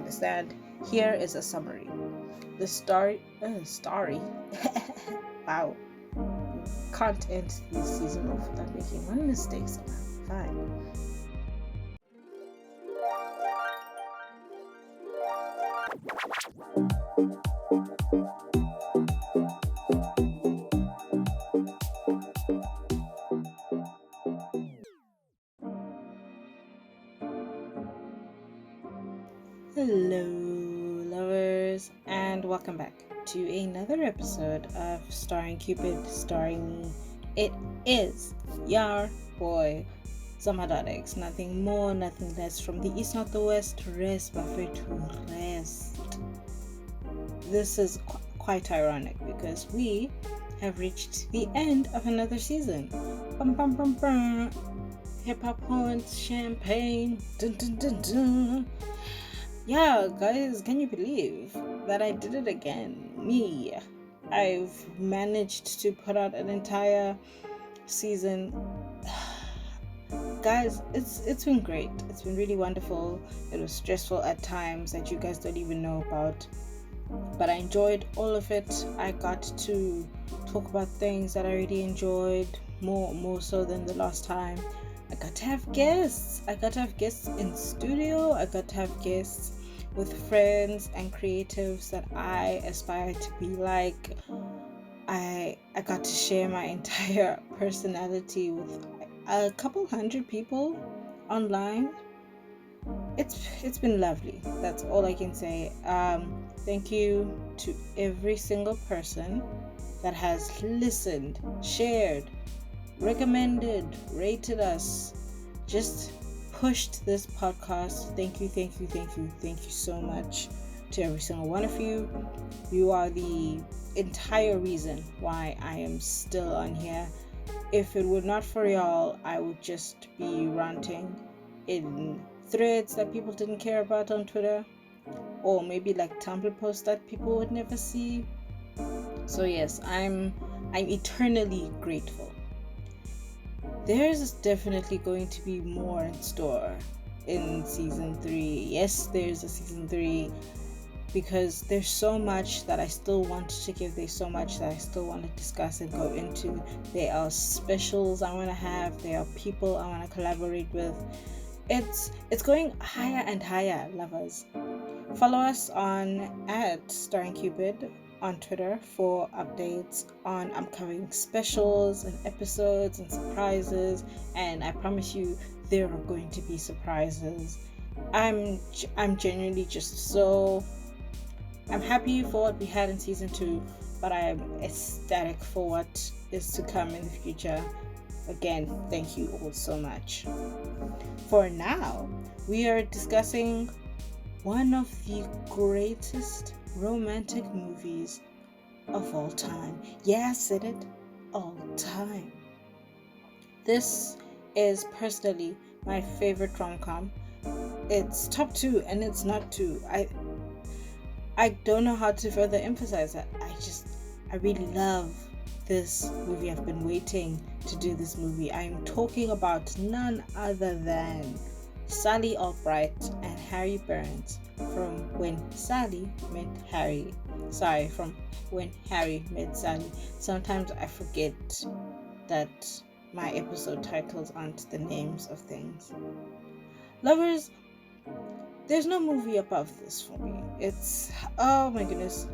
understand. Here is a summary. The story. Wow. Can't end this season off without making one mistake somehow. Fine. Hello, lovers, and welcome back to another episode of Starring Cupid, starring me. It is your boy, Zamadadix. Nothing more, nothing less. From the east, not the west. Rest, buffet to rest. This is quite ironic because we have reached the end of another season. Bum, bum, bum, bum. Hip hop horns, champagne. Dun, dun, dun, dun. Yeah, guys, can you believe that I did it again? Me. I've managed to put out an entire season. Guys, it's been great. It's been really wonderful. It was stressful at times that you guys don't even know about. But I enjoyed all of it. I got to talk about things that I really enjoyed more so than the last time. I got to have guests. I got to have guests in studio. I got to have guests with friends and creatives that I aspire to be like. I got to share my entire personality with a couple hundred people online. It's been lovely. That's all I can say. Thank you to every single person that has listened, shared, recommended, rated us, just pushed this podcast. Thank you so much to every single one of you. You are the entire reason why I am still on here. If it were not for y'all, I would just be ranting in threads that people didn't care about on Twitter, or maybe like Tumblr posts that people would never see. So yes, I'm eternally grateful. There's definitely going to be more in store in season 3. Yes, there's a season 3 because there's so much that I still want to give. There's so much that I still want to discuss and go into. There are specials I want to have. There are people I want to collaborate with. It's going higher and higher, lovers. Follow us on @StarringCupid on Twitter for updates on upcoming specials and episodes and surprises. And I promise you, there are going to be surprises. I'm genuinely just so. I'm happy for what we had in season 2, but I am ecstatic for what is to come in the future. Again, thank you all so much. For now, we are discussing one of the greatest romantic movies of all time. Yeah, I said it, all time. This is personally my favorite rom-com. It's top 2 and it's not 2. I don't know how to further emphasize that. I really love this movie. I've been waiting to do this movie. I'm talking about none other than Sally Albright and Harry Burns from When Sally Met Harry. Sorry, from When Harry Met Sally. Sometimes I forget that my episode titles aren't the names of things. Lovers, there's no movie above this for me. It's, oh my goodness,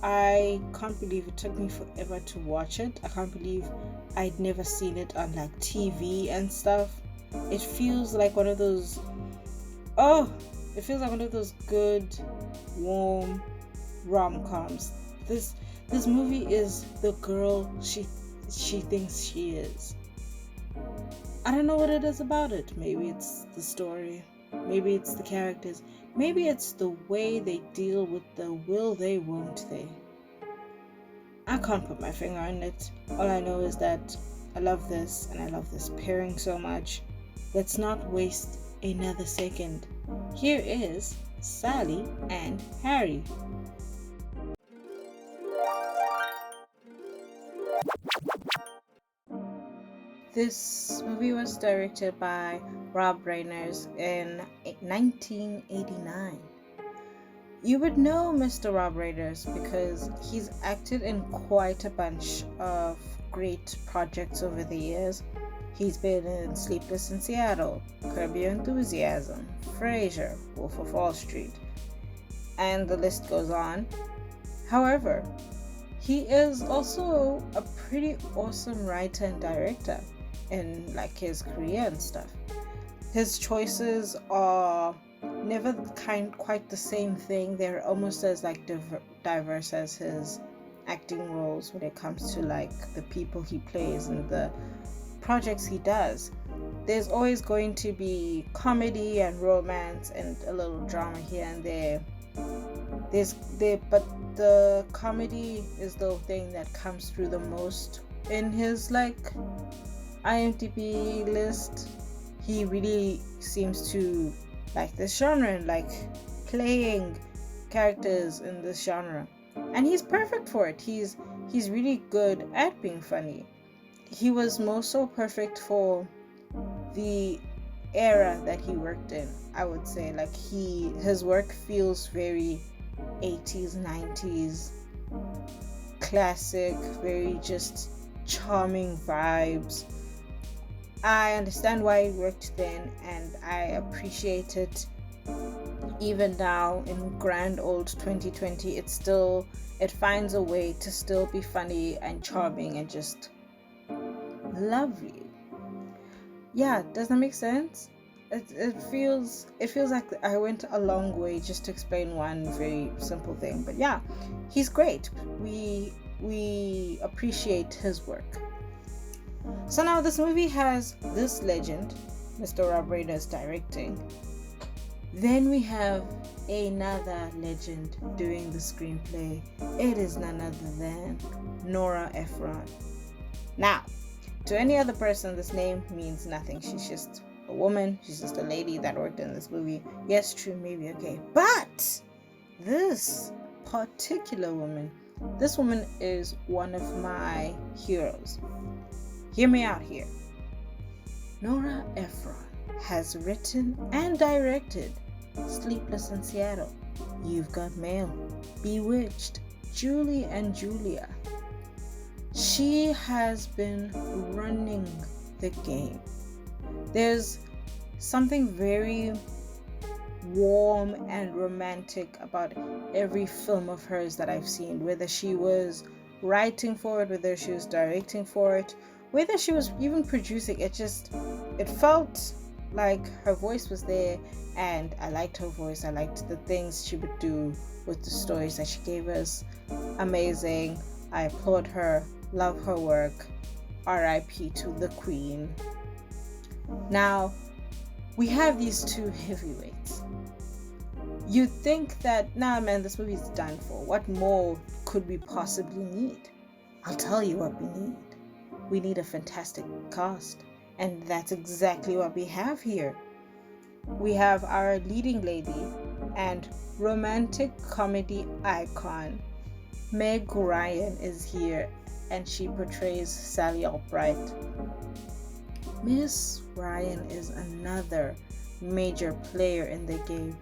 I can't believe it took me forever to watch it. I can't believe I'd never seen it on like TV and stuff. It feels like one of those, good, warm rom-coms. This movie is the girl she thinks she is. I don't know what it is about it. Maybe it's the story. Maybe it's the characters. Maybe it's the way they deal with the will they, won't they. I can't put my finger on it. All I know is that I love this and I love this pairing so much. Let's not waste another second. Here is Sally and Harry. This movie was directed by Rob Reiner in 1989. You would know Mr. Rob Raiders because he's acted in quite a bunch of great projects over the years. He's been in Sleepless in Seattle, Curb Your Enthusiasm, Frasier, Wolf of Wall Street, and the list goes on. However, he is also a pretty awesome writer and director in like his career and stuff. His choices are never quite the same thing. They're almost as like diverse as his acting roles when it comes to like the people he plays and the projects he does. There's always going to be comedy and romance and a little drama here and there. But the comedy is the thing that comes through the most in his like IMDb list. He really seems to like this genre and like playing characters in this genre, and he's perfect for it. He's really good at being funny. He was most so perfect for the era that he worked in. I would say like his work feels very 80s 90s classic, very just charming vibes. I understand why he worked then, and I appreciate it even now in grand old 2020. It finds a way to still be funny and charming and just lovely. Yeah, does that make sense? It feels like I went a long way just to explain one very simple thing. But yeah, he's great. We appreciate his work. So now this movie has this legend, Mr. Rob Raiders directing. Then we have another legend doing the screenplay. It is none other than Nora Ephron. Now, to any other person, this name means nothing. She's just a woman. She's just a lady that worked in this movie. Yes, true, maybe, okay. But this particular woman, this woman is one of my heroes. Hear me out here. Nora Ephron has written and directed Sleepless in Seattle, You've Got Mail, Bewitched, Julie and Julia. She has been running the game. There's something very warm and romantic about every film of hers that I've seen, whether she was writing for it, whether she was directing for it, whether she was even producing. It felt like her voice was there, and I liked her voice. I liked the things she would do with the stories that she gave us. Amazing. I applaud her, love her work. R.I.P. to the Queen. Now, we have these two heavyweights. You'd think that, nah man, this movie's done for. What more could we possibly need? I'll tell you what we need. We need a fantastic cast. And that's exactly what we have here. We have our leading lady and romantic comedy icon, Meg Ryan, is here, and she portrays Sally Albright. Miss Ryan is another major player in the game.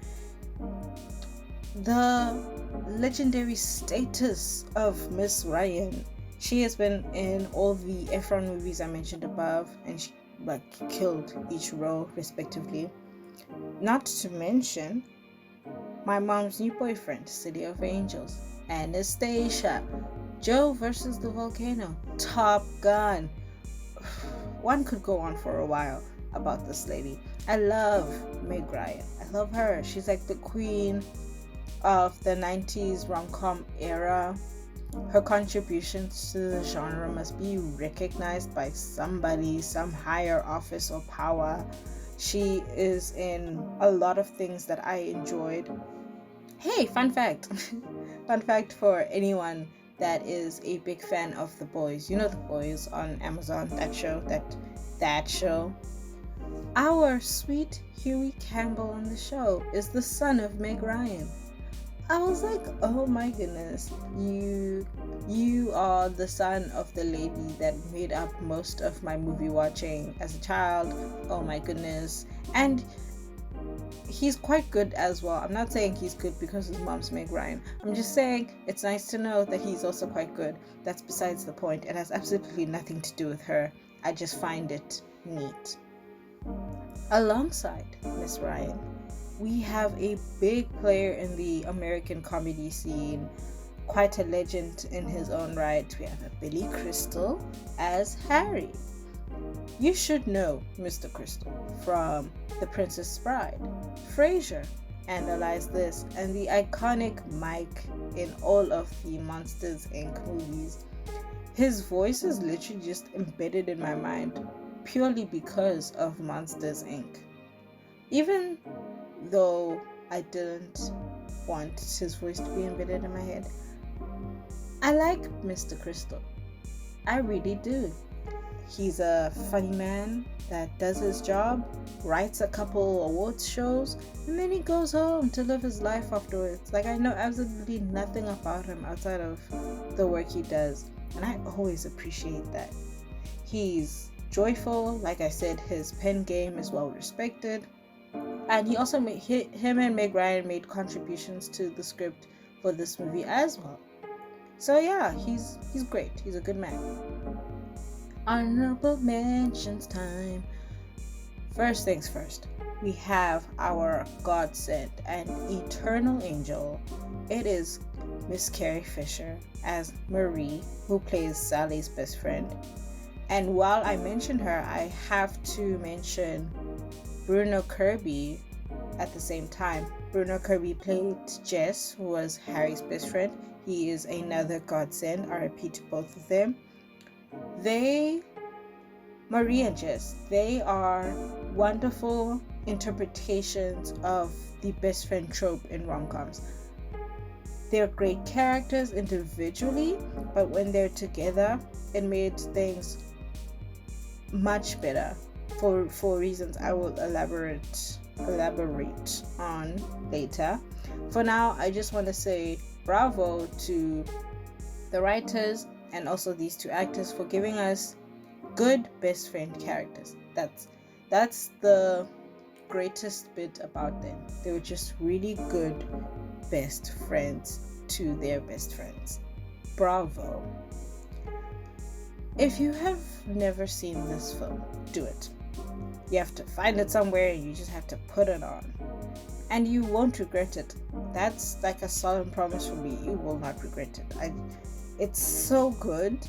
The legendary status of Miss Ryan. She has been in all the Ephron movies I mentioned above, and she killed each role respectively. Not to mention My Mom's New Boyfriend, City of Angels, Anastasia, Joe versus the Volcano, Top Gun. One could go on for a while about this lady. I love Meg Ryan. I love her. She's like the queen of the 90s rom-com era. Her contributions to the genre must be recognized by somebody, some higher office or power. She is in a lot of things that I enjoyed. Hey, fun fact. Fun fact for anyone that is a big fan of The Boys. You know The Boys on Amazon, that show. Our sweet Huey Campbell on the show is the son of Meg Ryan. I was like, oh my goodness, you are the son of the lady that made up most of my movie watching as a child. Oh my goodness. And he's quite good as well. I'm not saying he's good because his mom's Meg Ryan. I'm just saying it's nice to know that he's also quite good. That's besides the point. It has absolutely nothing to do with her. I just find it neat. Alongside Miss Ryan, we have a big player in the American comedy scene, quite a legend in his own right. We have a Billy Crystal as Harry. You should know Mr. Crystal from The Princess Bride, Frasier, Analyze This, and the iconic Mike in all of the Monsters Inc. movies. His voice is literally just embedded in my mind purely because of Monsters Inc. Even though I didn't want his voice to be embedded in my head, I like Mr. Crystal. I really do. He's a funny man that does his job, writes a couple awards shows, and then he goes home to live his life afterwards. Like, I know absolutely nothing about him outside of the work he does, and I always appreciate that. He's joyful, like I said, his pen game is well respected, and he also him and Meg Ryan made contributions to the script for this movie as well. So yeah, he's great. He's a good man. Honorable mentions time. First things first, we have our godsend and eternal angel. It is Miss Carrie Fisher as Marie, who plays Sally's best friend. And while I mention her, I have to mention Bruno Kirby at the same time. Bruno Kirby played Jess, who was Harry's best friend. He is another godsend. RIP to both of them. Marie and Jess, they are wonderful interpretations of the best friend trope in rom-coms. They're great characters individually, but when they're together, it made things much better for reasons I will elaborate on later. For now, I just want to say bravo to the writers and also these two actors for giving us good best friend characters. That's the greatest bit about them. They were just really good best friends to their best friends. Bravo. If you have never seen this film, do it. You have to find it somewhere and you just have to put it on. And you won't regret it. That's like a solemn promise from me. You will not regret it. It's so good.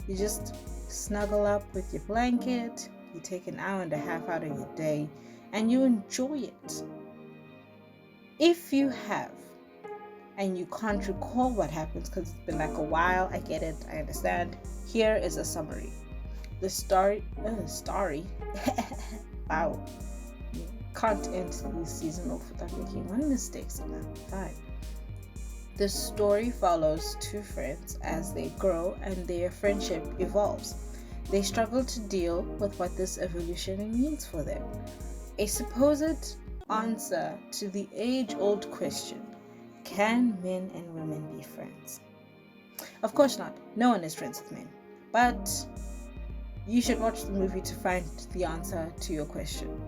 You just snuggle up with your blanket, you take an hour and a half out of your day, and you enjoy it. If you have, and you can't recall what happens because it's been like a while, I get it, I understand. Here is a summary. The story, wow, can't end this season off without making one mistake, so now, fine. The story follows two friends as they grow and their friendship evolves. They struggle to deal with what this evolution means for them. A supposed answer to the age-old question, can men and women be friends? Of course not. No one is friends with men. But you should watch the movie to find the answer to your question.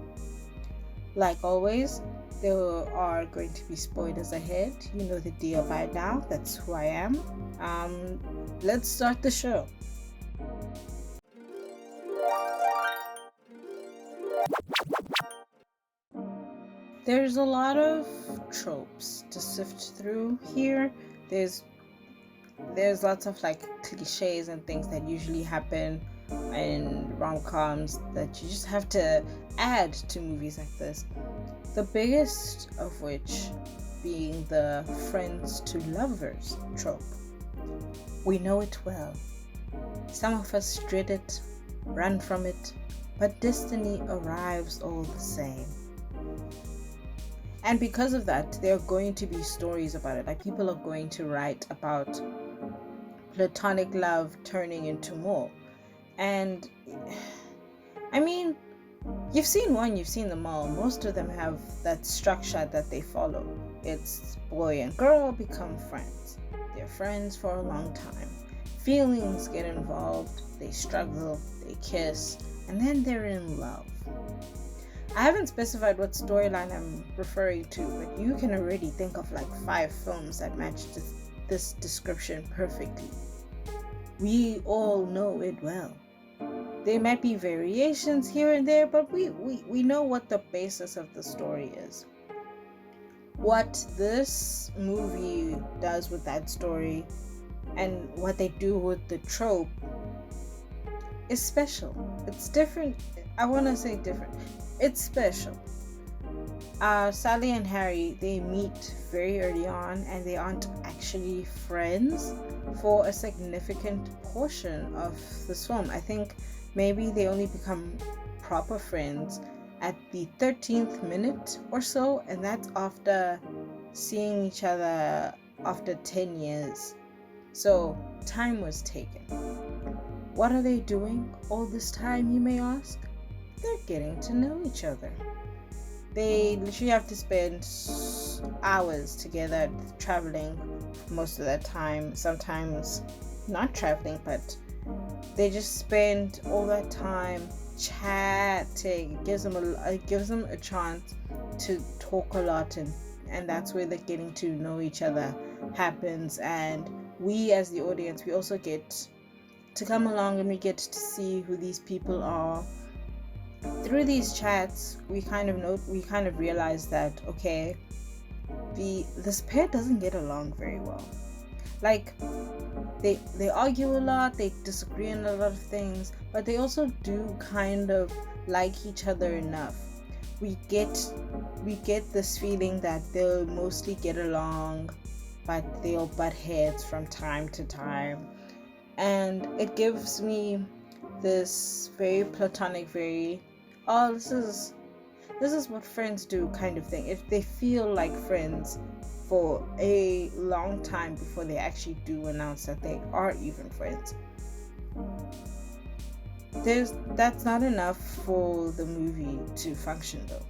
Like always, there are going to be spoilers ahead. You know the deal by now. That's who I am. Let's start the show. There's a lot of tropes to sift through here. There's lots of like cliches and things that usually happen in rom-coms that you just have to add to movies like this. The biggest of which being the friends to lovers trope. We know it well. Some of us dread it, run from it, but destiny arrives all the same. And because of that, there are going to be stories about it. Like, people are going to write about platonic love turning into more. And I mean, you've seen one, you've seen them all. Most of them have that structure that they follow. It's boy and girl become friends. They're friends for a long time. Feelings get involved. They struggle, they kiss, and then they're in love. I haven't specified what storyline I'm referring to, but you can already think of like 5 films that match this description perfectly. We all know it well. There might be variations here and there, but we know what the basis of the story is. What this movie does with that story and what they do with the trope is special. It's different. I want to say different. It's special. Sally and Harry, they meet very early on and they aren't actually friends for a significant portion of this film. I think maybe they only become proper friends at the 13th minute or so, and that's after seeing each other after 10 years. So time was taken. What are they doing all this time, you may ask? They're getting to know each other. They literally have to spend hours together traveling most of that time, sometimes not traveling, but they just spend all that time chatting. It gives them a chance to talk a lot, and that's where the getting to know each other happens. And we as the audience, we also get to come along and we get to see who these people are. Through these chats, we kind of realize that, okay, this pair doesn't get along very well. Like, they argue a lot, they disagree on a lot of things, but they also do kind of like each other enough. We get this feeling that they'll mostly get along, but they'll butt heads from time to time. And it gives me this very platonic, this is what friends do kind of thing. If they feel like friends for a long time before they actually do announce that they are even friends. That's not enough for the movie to function though.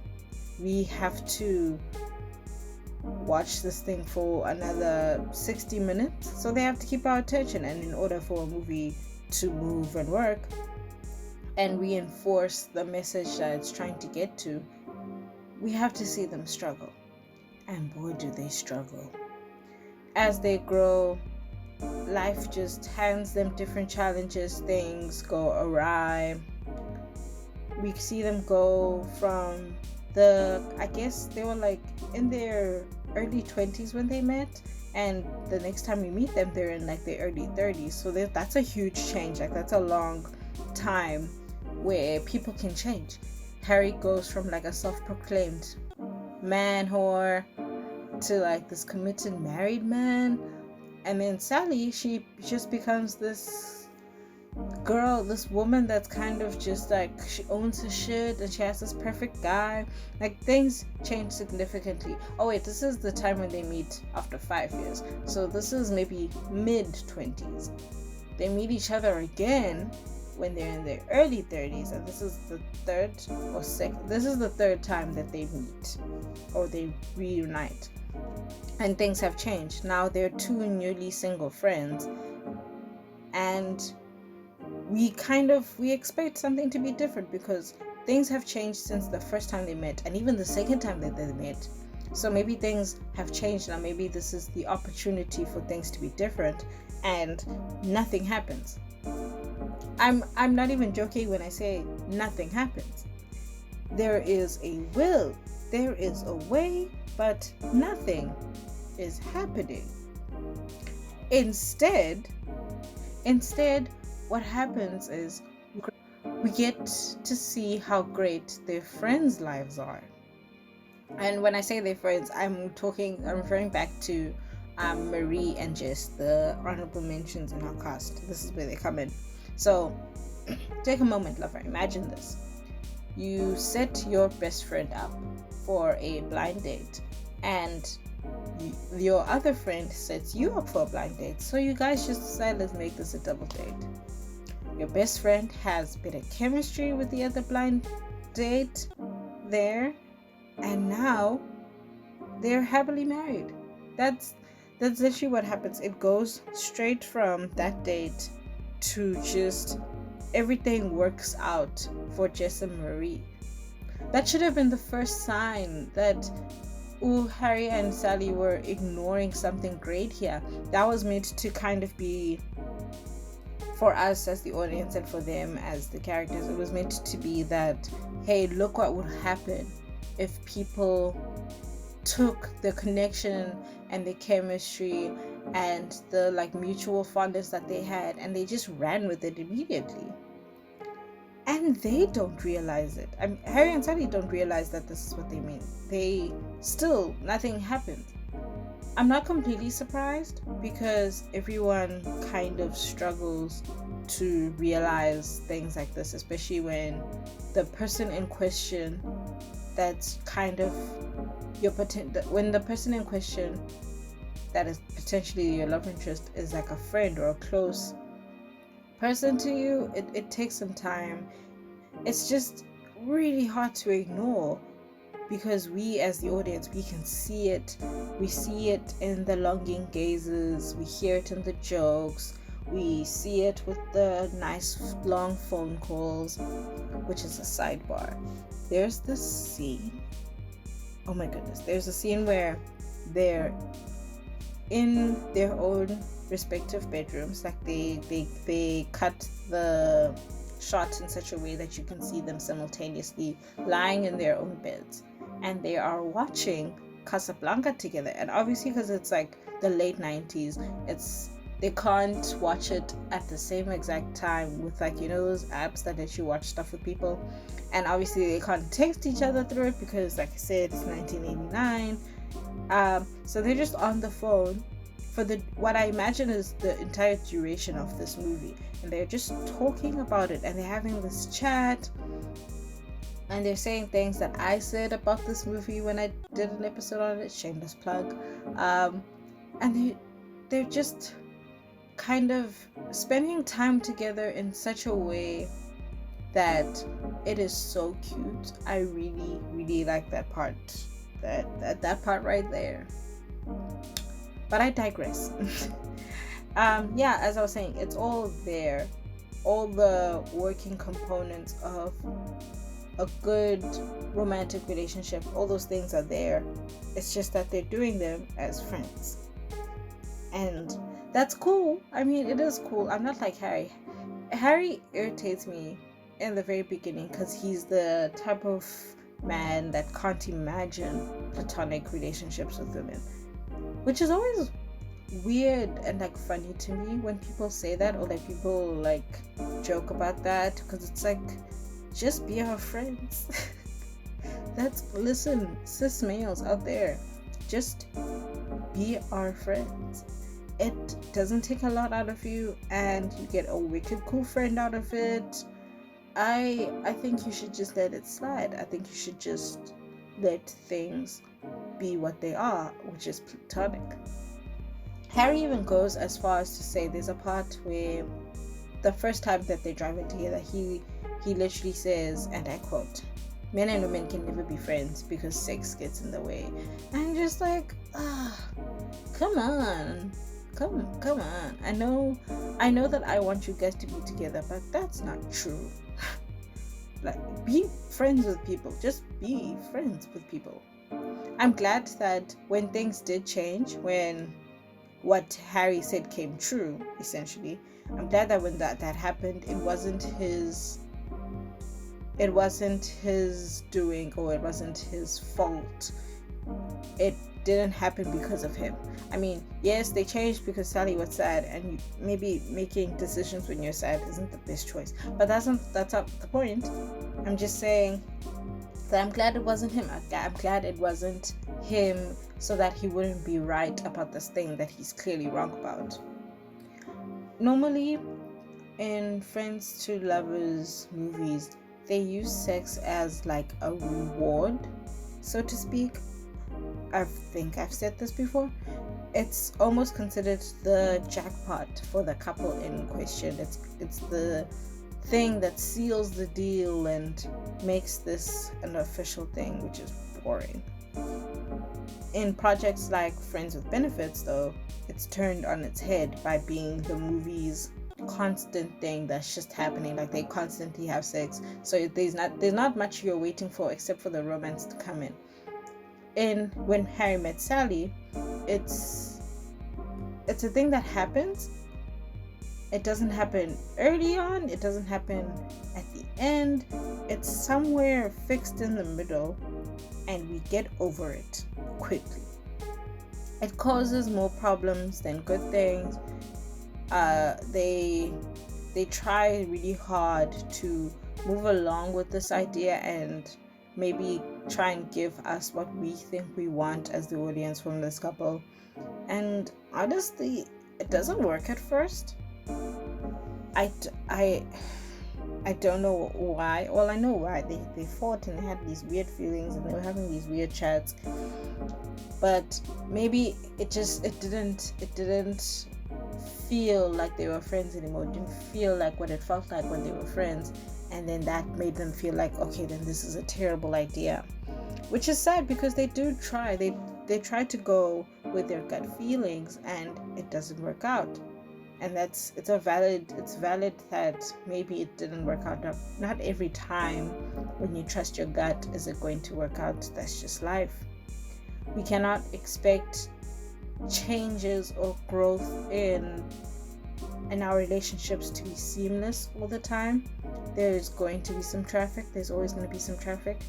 We have to watch this thing for another 60 minutes, so they have to keep our attention, and in order for a movie to move and work and reinforce the message that it's trying to get to, we have to see them struggle. And boy, do they struggle. As they grow, life just hands them different challenges, things go awry. We see them go from I guess they were like in their early 20s when they met, and the next time we meet them, they're in like their early 30s. So that's a huge change. Like, that's a long time where people can change. Harry goes from like a self-proclaimed man whore to like this committed married man, and then Sally, she just becomes this girl, this woman that's kind of just like, she owns her shit and she has this perfect guy. Like, things change significantly. Oh wait, this is the time when they meet after 5 years, so this is maybe mid-20s. They meet each other again when they're in their early 30s, and this is the third time that they meet or they reunite, and things have changed. Now they're two newly single friends, and we expect something to be different because things have changed since the first time they met, and even the second time that they met. So maybe things have changed now. Maybe this is the opportunity for things to be different, and nothing happens. I'm not even joking when I say nothing happens. There is a will, there is a way, but nothing is happening. Instead, what happens is we get to see how great their friends' lives are. And when I say their friends, I'm referring back to Marie and Jess, the honorable mentions in our cast. This is where they come in. So take a moment, lover. Imagine this. You set your best friend up for a blind date, and your other friend sets you up for a blind date. So you guys just decide, let's make this a double date. Your best friend has better chemistry with the other blind date there, and now they're happily married. That's literally what happens. It goes straight from that date to just everything works out for Jess and Marie. That should have been the first sign that, oh, Harry and Sally were ignoring something great here. That was meant to kind of be, for us as the audience and for them as the characters, it was meant to be that, hey, look what would happen if people took the connection and the chemistry and the like mutual fondness that they had and they just ran with it immediately. And they don't realize it. I mean, Harry and Sally don't realize that this is what they mean. They still, nothing happens. I'm not completely surprised because everyone kind of struggles to realize things like this, especially when the person in question that's kind of when the person in question that is potentially your love interest is like a friend or a close person to you. It takes some time. It's just really hard to ignore because we as the audience, we can see it. We see it in the longing gazes, we hear it in the jokes, we see it with the nice long phone calls, which is a sidebar. There's this scene, oh my goodness, there's a scene where they're in their own respective bedrooms, like they cut the shot in such a way that you can see them simultaneously lying in their own beds, and they are watching Casablanca together. And obviously because it's like the late 90s, they can't watch it at the same exact time with, like, you know, those apps that let you watch stuff with people, and obviously they can't text each other through it because, like I said, it's 1989. So they're just on the phone for what I imagine is the entire duration of this movie, and they're just talking about it and they're having this chat and they're saying things that I said about this movie when I did an episode on it, shameless plug. And they're just kind of spending time together in such a way that it is so cute. I really, really like that part. That part right there. But I digress. Yeah, as I was saying, it's all there. All the working components of a good romantic relationship, all those things are there. It's just that they're doing them as friends. And that's cool. I mean, it is cool. I'm not like Harry. Harry irritates me in the very beginning because he's the type of man that can't imagine platonic relationships with women, which is always weird and like funny to me when people say that, or like people like joke about that, because it's like, just be our friends. Listen, cis males out there, just be our friends. It doesn't take a lot out of you and you get a wicked cool friend out of it. I think you should just let it slide. I think you should just let things be what they are, which is platonic. Harry even goes as far as to say there's a part where the first time that they're driving together, he literally says, and I quote, "Men and women can never be friends because sex gets in the way." And I'm just like, come on. I know that I want you guys to be together, but that's not true. Like, be friends with people. Just be friends with people. I'm glad that when things did change, when what Harry said came true, essentially, I'm glad that when that happened, it wasn't his doing, or it wasn't his fault. It didn't happen because of him. I mean, yes, they changed because Sally was sad, and maybe making decisions when you're sad isn't the best choice, but that's not the point. I'm just saying that I'm glad it wasn't him. I'm glad it wasn't him, so that he wouldn't be right about this thing that he's clearly wrong about. Normally in friends to lovers movies, they use sex as like a reward, so to speak. I think I've said this before. It's almost considered the jackpot for the couple in question. It's the thing that seals the deal and makes this an official thing, which is boring. In projects like Friends with Benefits, though, it's turned on its head by being the movie's constant thing that's just happening. Like they constantly have sex, so there's not much you're waiting for except for the romance to come in. And when Harry met Sally, it's a thing that happens. It doesn't happen early on, it doesn't happen at the end, it's somewhere fixed in the middle, and we get over it quickly. It causes more problems than good things. They try really hard to move along with this idea and maybe try and give us what we think we want as the audience from this couple. And honestly, it doesn't work at first. I don't know why. Well, I know why. They fought and they had these weird feelings and they were having these weird chats. But maybe it didn't feel like they were friends anymore. It didn't feel like what it felt like when they were friends. And then that made them feel like, okay, then this is a terrible idea. Which is sad because they do try. They try to go with their gut feelings and it doesn't work out. And it's valid that maybe it didn't work out. Not every time when you trust your gut is it going to work out. That's just life. We cannot expect changes or growth in our relationships to be seamless all the time. There's going to be some traffic. There's always going to be some traffic.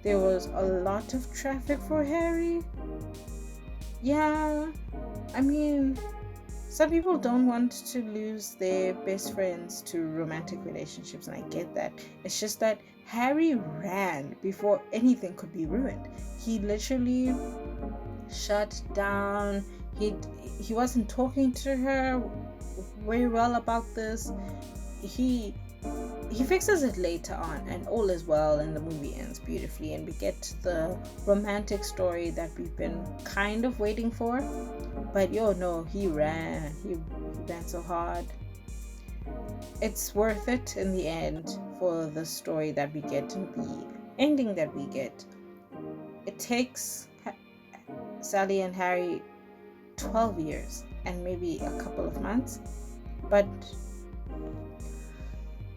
There was a lot of traffic for Harry. Yeah, I mean, some people don't want to lose their best friends to romantic relationships, and I get that. It's just that Harry ran before anything could be ruined. He literally shut down. He wasn't talking to her very well about this. He fixes it later on, and all is well, and the movie ends beautifully, and we get the romantic story that we've been kind of waiting for. But no, he ran so hard. It's worth it in the end for the story that we get and the ending that we get. It takes Sally and Harry 12 years and maybe a couple of months, but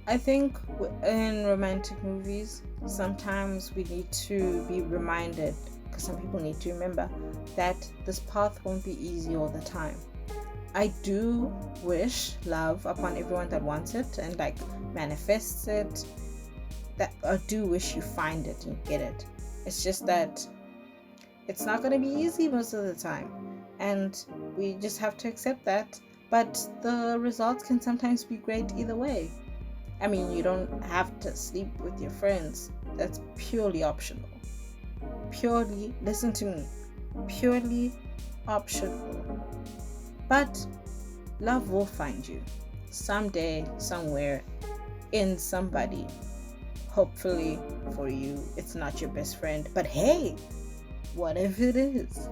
I think in romantic movies, sometimes we need to be reminded, because some people need to remember, that this path won't be easy all the time. I do wish love upon everyone that wants it and like manifests it. That I do wish you find it and get it. It's just that it's not going to be easy most of the time, and we just have to accept that. But the results can sometimes be great either way. I mean, you don't have to sleep with your friends. That's purely optional. Listen to me, purely optional. But love will find you someday, somewhere, in somebody. Hopefully for you, it's not your best friend, but hey, what if it is?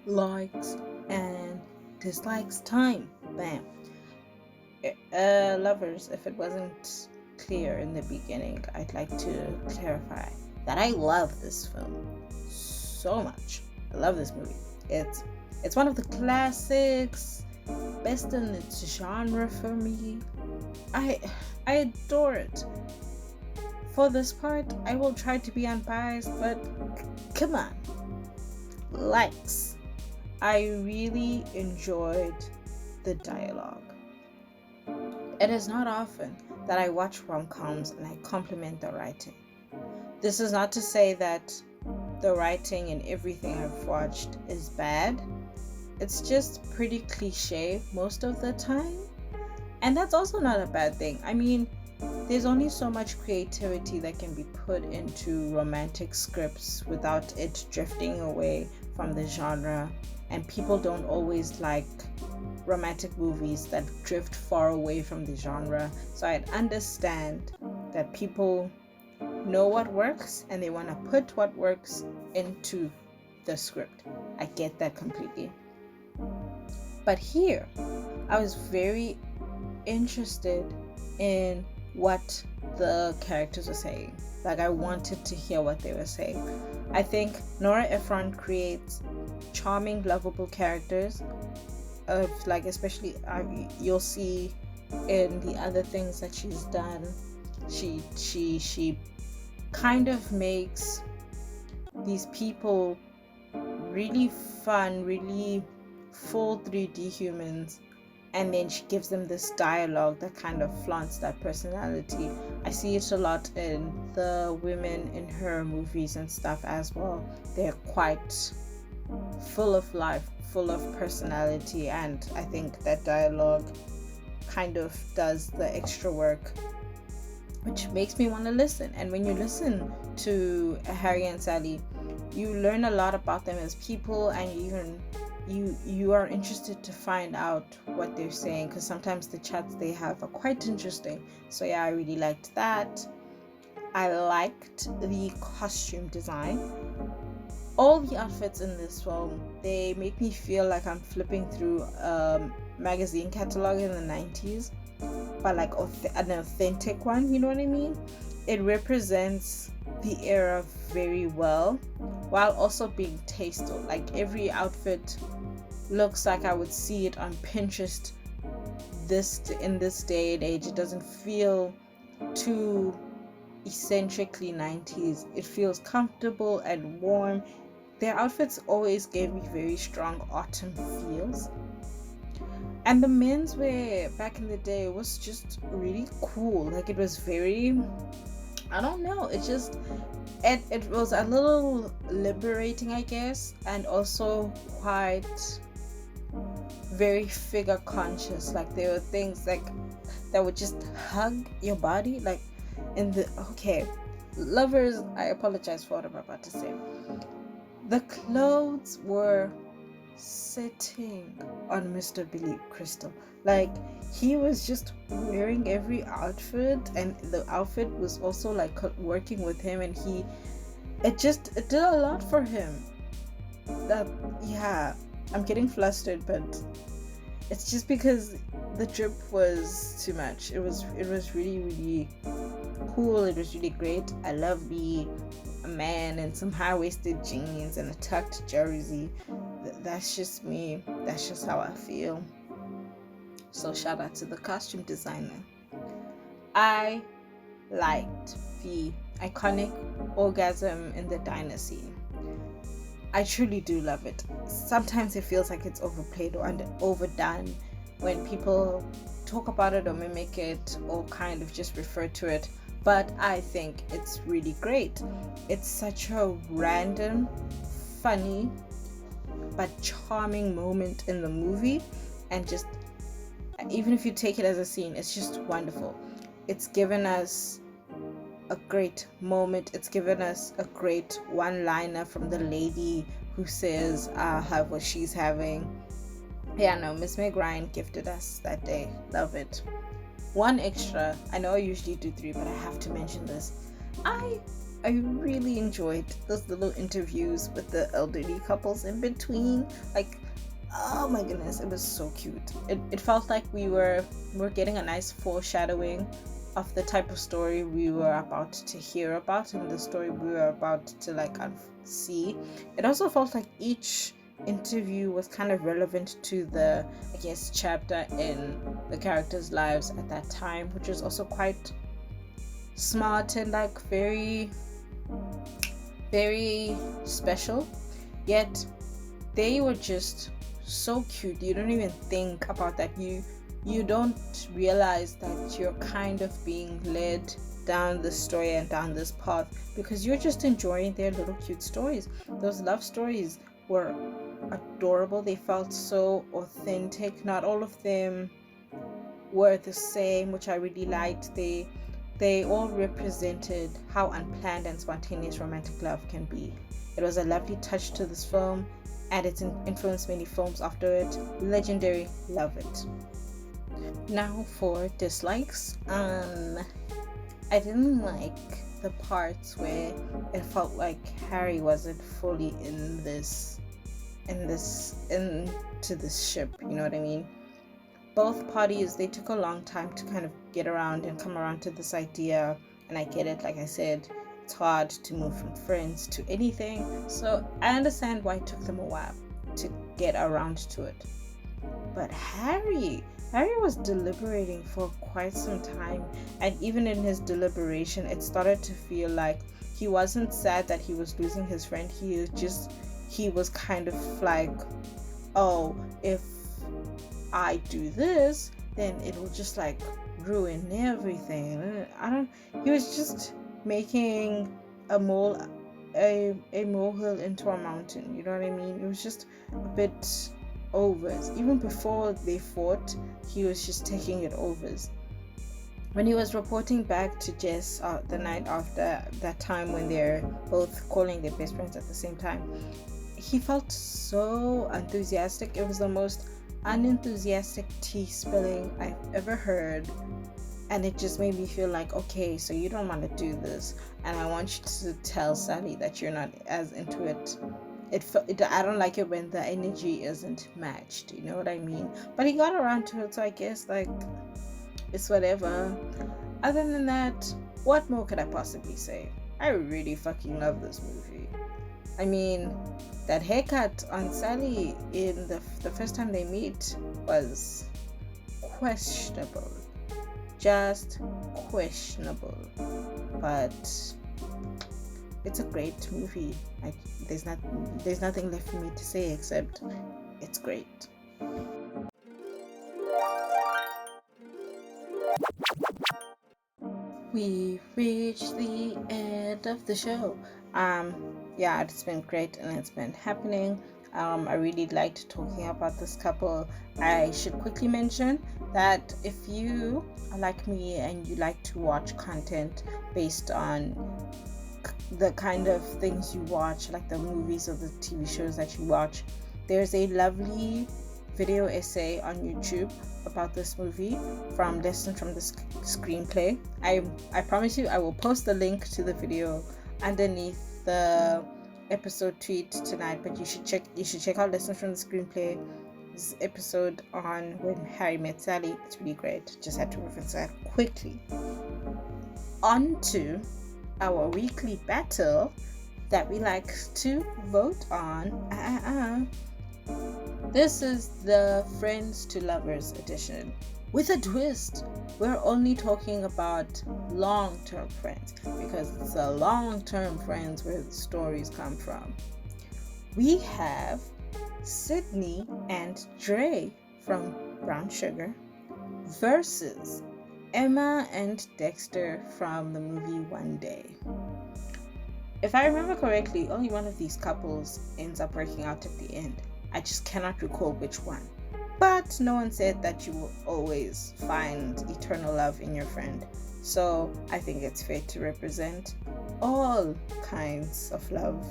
Likes and dislikes time. Bam. Lovers, if it wasn't clear in the beginning, I'd like to clarify that I love this film so much. I love this movie. It's one of the classics, best in its genre for me. I adore it. For this part, I will try to be unbiased, but come on. Likes. I really enjoyed the dialogue. It is not often that I watch rom-coms and I compliment the writing. This is not to say that the writing in everything I've watched is bad. It's just pretty cliche most of the time. And that's also not a bad thing. I mean, there's only so much creativity that can be put into romantic scripts without it drifting away from the genre. And people don't always like romantic movies that drift far away from the genre. So I'd understand that people know what works and they want to put what works into the script. I get that completely. But here, I was very interested in what the characters were saying. Like, I wanted to hear what they were saying. I think Nora Ephron creates charming, lovable characters. Of like, especially you'll see in the other things that she's done, she kind of makes these people really fun, really full 3D humans, and then she gives them this dialogue that kind of flaunts that personality. I see it a lot in the women in her movies and stuff as well. They're quite full of life, full of personality, and I think that dialogue kind of does the extra work, which makes me want to listen. And when you listen to Harry and Sally, you learn a lot about them as people, and you are interested to find out what they're saying, because sometimes the chats they have are quite interesting. So yeah, I really liked that. I liked the costume design. All the outfits in this film, they make me feel like I'm flipping through a magazine catalog in the 90s, but like an authentic one, you know what I mean? It represents the era very well, while also being tasteful. Like, every outfit looks like I would see it on Pinterest in this day and age. It doesn't feel too eccentrically 90s. It feels comfortable and warm. Their outfits always gave me very strong autumn feels. And the menswear back in the day was just really cool. Like, it was very, I don't know, it was a little liberating, I guess, and also quite very figure conscious. Like, there were things like that would just hug your body. Like, lovers, I apologize for what I'm about to say. The clothes were sitting on Mr. Billy Crystal. Like, he was just wearing every outfit, and the outfit was also like working with him, and it did a lot for him. I'm getting flustered, but it's just because the drip was too much. It was really, really cool. It was really great. I love a man in some high-waisted jeans and a tucked jersey. That's just me. That's just how I feel. So shout out to the costume designer. I liked the iconic orgasm in the diner scene. I truly do love it. Sometimes it feels like it's overplayed or overdone when people talk about it or mimic it or kind of just refer to it. But I think it's really great. It's such a random, funny, but charming moment in the movie, and just, even if you take it as a scene, it's just wonderful. It's given us a great moment. It's given us a great one-liner from the lady who says have what she's having. Yeah, no, Miss Meg Ryan gifted us that day. Love it. One extra, I know I usually do 3, but I have to mention this. I really enjoyed those little interviews with the elderly couples in between. Like, oh my goodness, it was so cute. It felt like we're getting a nice foreshadowing of the type of story we were about to hear about, and the story we were about to see. It also felt like each interview was kind of relevant to the, I guess, chapter in the characters' lives at that time, which was also quite smart and like very, very special. Yet they were just so cute. You don't even think about that. You don't realize that you're kind of being led down this story and down this path because you're just enjoying their little cute stories. Those love stories were adorable. They felt so authentic. Not all of them were the same, which I really liked. They all represented how unplanned and spontaneous romantic love can be. It was a lovely touch to this film, and it's influenced many films after it. Legendary. Love it. Now for dislikes. I didn't like the parts where it felt like Harry wasn't fully into this ship, you know what I mean? both parties, they took a long time to kind of get around and come around to this idea. And I get it, like I said, it's hard to move from friends to anything. So I understand why it took them a while to get around to it. But Harry was deliberating for quite some time, and even in his deliberation, it started to feel like he wasn't sad that he was losing his friend. He was kind of like, oh, if I do this, then it will just like ruin everything. He was just making a molehill into a mountain. You know what I mean? It was just a bit overs. Even before they fought, he was just taking it overs. When he was reporting back to Jess the night after that time when they're both calling their best friends at the same time, he felt so enthusiastic. It was the most unenthusiastic tea spilling I've ever heard, and it just made me feel like, okay, so you don't want to do this, and I want you to tell Sally that you're not as into it. I don't like it when the energy isn't matched, you know what I mean? But he got around to it, so I guess like it's whatever. Other than that, what more could I possibly say? I really fucking love this movie. I mean, that haircut on Sally in the first time they meet was questionable, just questionable, but it's a great movie. There's nothing left for me to say except it's great. We've reached the end of the show. Yeah, it's been great and it's been happening. I really liked talking about this couple. I should quickly mention that if you are like me and you like to watch content based on the kind of things you watch, like the movies or the TV shows that you watch, there's a lovely video essay on YouTube about this movie from Lessons from the Screenplay. I promise you I will post the link to the video underneath the episode tweet tonight, but you should check out Lessons from the Screenplay. This episode on When Harry Met Sally. It's really great. Just had to reference that quickly. On to our weekly battle that we like to vote on. This is the Friends to Lovers edition. With a twist, we're only talking about long-term friends because it's the long-term friends where the stories come from. We have Sydney and Dre from Brown Sugar versus Emma and Dexter from the movie One Day. If I remember correctly, only one of these couples ends up working out at the end. I just cannot recall which one. But no one said that you will always find eternal love in your friend. So I think it's fair to represent all kinds of love.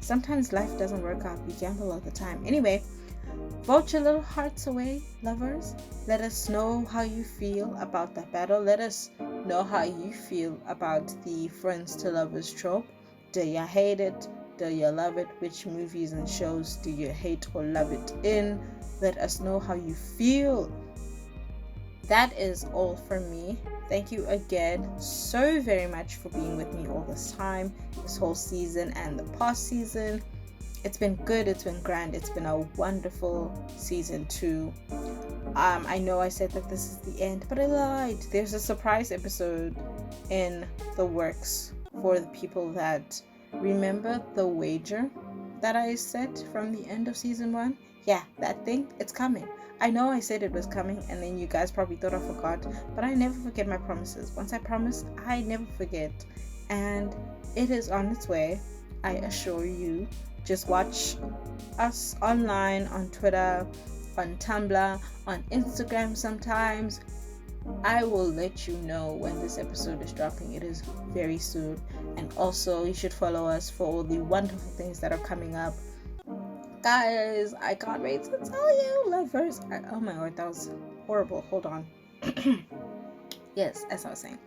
Sometimes life doesn't work out. We gamble all the time. Anyway, vote your little hearts away, lovers. Let us know how you feel about that battle. Let us know how you feel about the Friends to Lovers trope. Do you hate it? Do you love it? Which movies and shows do you hate or love it in? Let us know how you feel. That is all from me. Thank you again so very much for being with me all this time, this whole season and the past season. It's been good, it's been grand, it's been a wonderful season 2. I know I said that this is the end, but I lied. There's a surprise episode in the works for the people that remember the wager that I set from the end of season 1. Yeah, that thing, it's coming. I know I said it was coming and then you guys probably thought I forgot, but I never forget my promises. Once I promise, I never forget. And it is on its way, I assure you. Just watch us online on Twitter, on Tumblr, on Instagram sometimes. I will let you know when this episode is dropping. It is very soon. And also, you should follow us for all the wonderful things that are coming up. Guys, I can't wait to tell you, lovers. Oh my god, that was horrible. Hold on. Yes, as I was saying,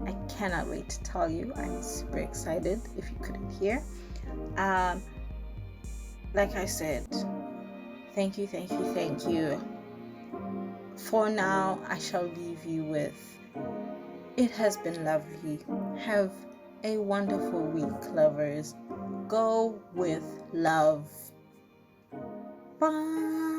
I cannot wait to tell you. I'm super excited if you couldn't hear. Like I said, thank you For now, I shall leave you with, it has been lovely. Have a wonderful week, lovers. Go with love. Bye.